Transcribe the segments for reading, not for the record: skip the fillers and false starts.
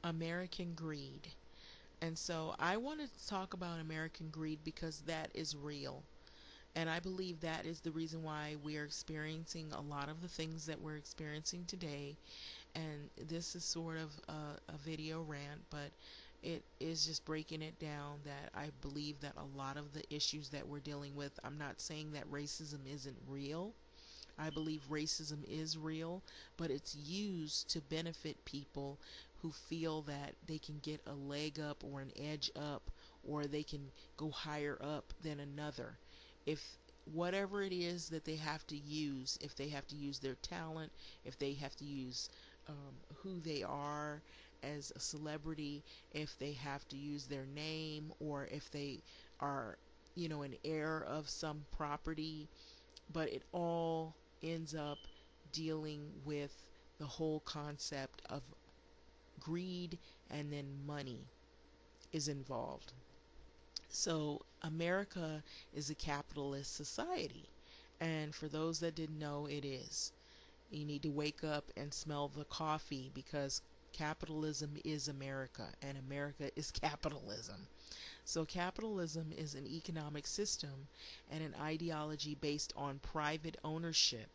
American greed. And so I wanted to talk about American greed because that is real. And I believe that is the reason why we are experiencing a lot of the things that we're experiencing today. And this is sort of a video rant, but it is just breaking it down that I believe that a lot of the issues that we're dealing with, I'm not saying that racism isn't real. I believe racism is real, but it's used to benefit people who feel that they can get a leg up or an edge up, or they can go higher up than another. If whatever it is that they have to use, if they have to use their talent, if they have to use who they are as a celebrity, if they have to use their name, or if they are, an heir of some property, but it all ends up dealing with the whole concept of greed, and then money is involved. So America is a capitalist society, and for those that didn't know, it is. You need to wake up and smell the coffee, because capitalism is America and America is capitalism. So capitalism is an economic system and an ideology based on private ownership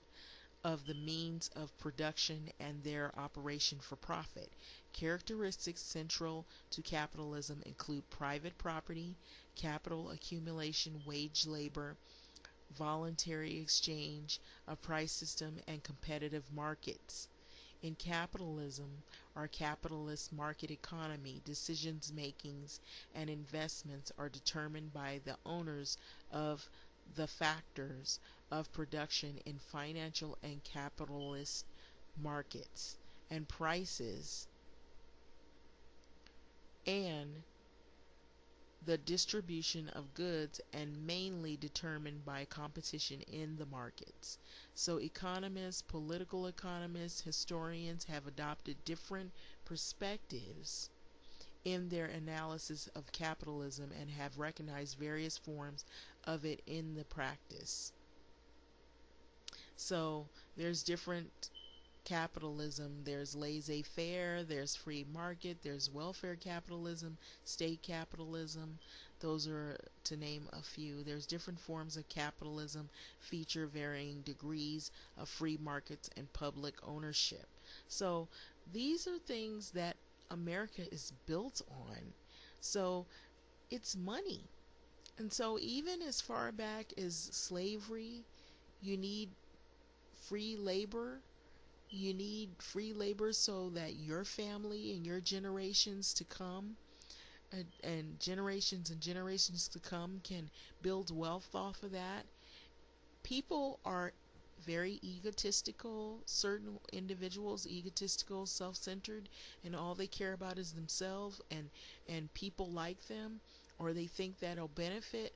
of the means of production and their operation for profit. Characteristics central to capitalism include private property, capital accumulation, wage labor, voluntary exchange, a price system, and competitive markets. In capitalism, or capitalist market economy, decisions makings and investments are determined by the owners of the factors of production in financial and capitalist markets, and prices and the distribution of goods, and mainly determined by competition in the markets. So economists, political economists, historians have adopted different perspectives in their analysis of capitalism and have recognized various forms of it in the practice. So there's different capitalism. There's laissez-faire, there's free market, there's welfare capitalism, state capitalism. Those are to name a few. There's different forms of capitalism, feature varying degrees of free markets and public ownership. So these are things that America is built on. So it's money. And so even as far back as slavery, you need free labor. You need free labor so that your family and your generations to come, and generations to come, can build wealth off of that. People are very egotistical, certain individuals egotistical, self-centered, and all they care about is themselves and people like them, or they think that'll benefit.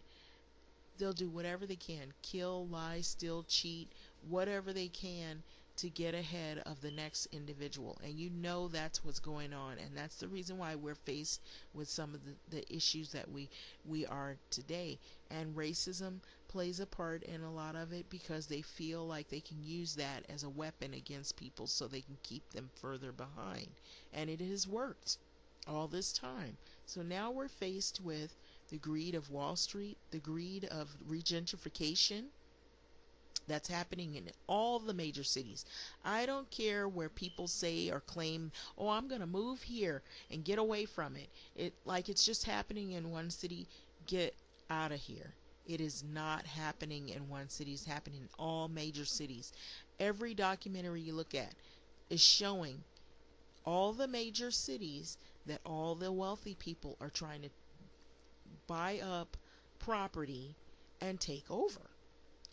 They'll do whatever they can, kill, lie, steal, cheat, whatever they can to get ahead of the next individual. And that's what's going on, and that's the reason why we're faced with some of the issues that we are today. And racism plays a part in a lot of it, because they feel like they can use that as a weapon against people so they can keep them further behind. And it has worked all this time. So now we're faced with the greed of Wall Street, the greed of regentrification that's happening in all the major cities. I don't care where people say or claim, "Oh, I'm going to move here and get away from it." It's just happening in one city. Get out of here. It is not happening in one city. It's happening in all major cities. Every documentary you look at is showing all the major cities that all the wealthy people are trying to buy up property and take over.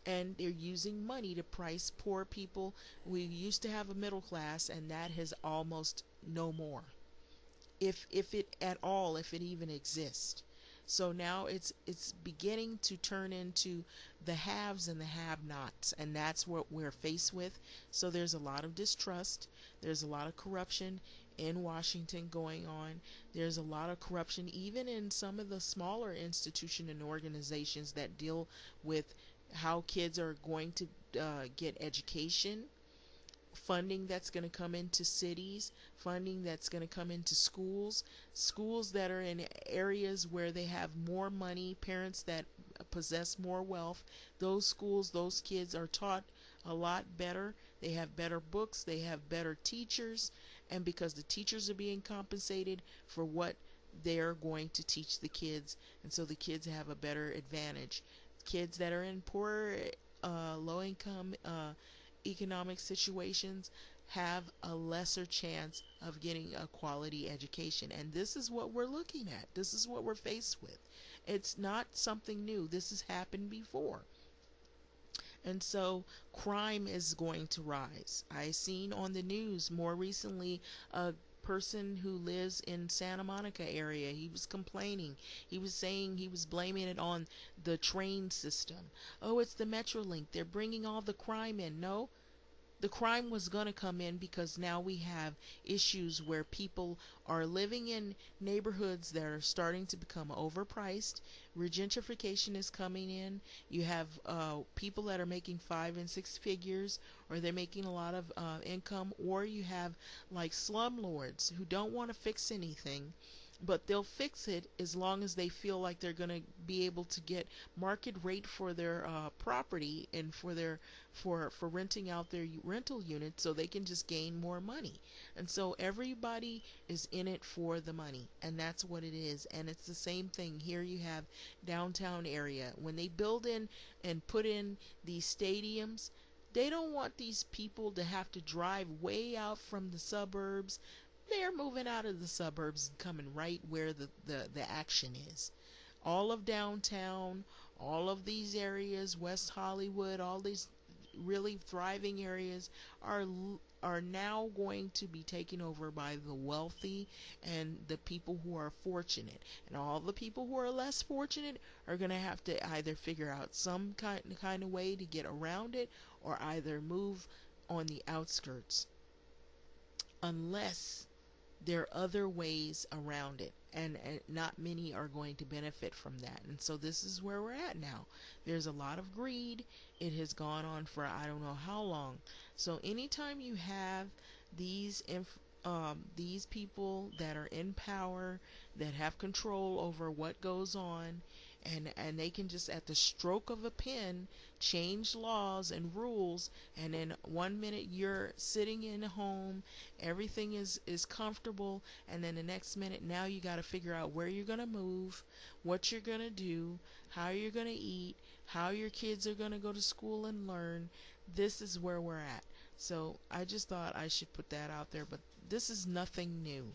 And they're using money to price poor people. We used to have a middle class, and that has almost no more, if it at all, if it even exists. So now it's beginning to turn into the haves and the have-nots, and that's what we're faced with. So there's a lot of distrust. There's a lot of corruption in Washington going on. There's a lot of corruption even in some of the smaller institutions and organizations that deal with how kids are going to get education funding that's going to come into cities, funding that's going to come into schools, schools that are in areas where they have more money, parents that possess more wealth. Those schools, those kids are taught a lot better. They have better books, they have better teachers, and because the teachers are being compensated for what they're going to teach the kids, and so the kids have a better advantage. Kids that are in poor, low income economic situations have a lesser chance of getting a quality education. And this is what we're looking at. This is what we're faced with. It's not something new. This has happened before. And so crime is going to rise. I seen on the news more recently a person who lives in Santa Monica area. He was complaining. He was saying he was blaming it on the train system. Oh, it's the Metrolink. They're bringing all the crime in. No, the crime was going to come in because now we have issues where people are living in neighborhoods that are starting to become overpriced. Regentrification is coming in. You have people that are making 5 and 6 figures, or they're making a lot of income, or you have like slumlords who don't want to fix anything, but they'll fix it as long as they feel like they're going to be able to get market rate for their property and for their for renting out their rental units, so they can just gain more money. And so everybody is in it for the money, and that's what it is. And it's the same thing here. You have downtown area, when they build in and put in these stadiums, they don't want these people to have to drive way out from the suburbs. They're moving out of the suburbs and coming right where the action is. All of downtown, all of these areas, West Hollywood, all these really thriving areas are now going to be taken over by the wealthy and the people who are fortunate. And all the people who are less fortunate are going to have to either figure out some kind of way to get around it, or either move on the outskirts, unless there are other ways around it, and not many are going to benefit from that. And so this is where we're at now. There's a lot of greed. It has gone on for I don't know how long. So anytime you have these these people that are in power, that have control over what goes on, and they can just at the stroke of a pen change laws and rules, and then 1 minute you're sitting in a home, everything is comfortable, and then the next minute now you got to figure out where you're going to move, what you're going to do, how you're going to eat, how your kids are going to go to school and learn. This is where we're at. So I just thought I should put that out there, but this is nothing new.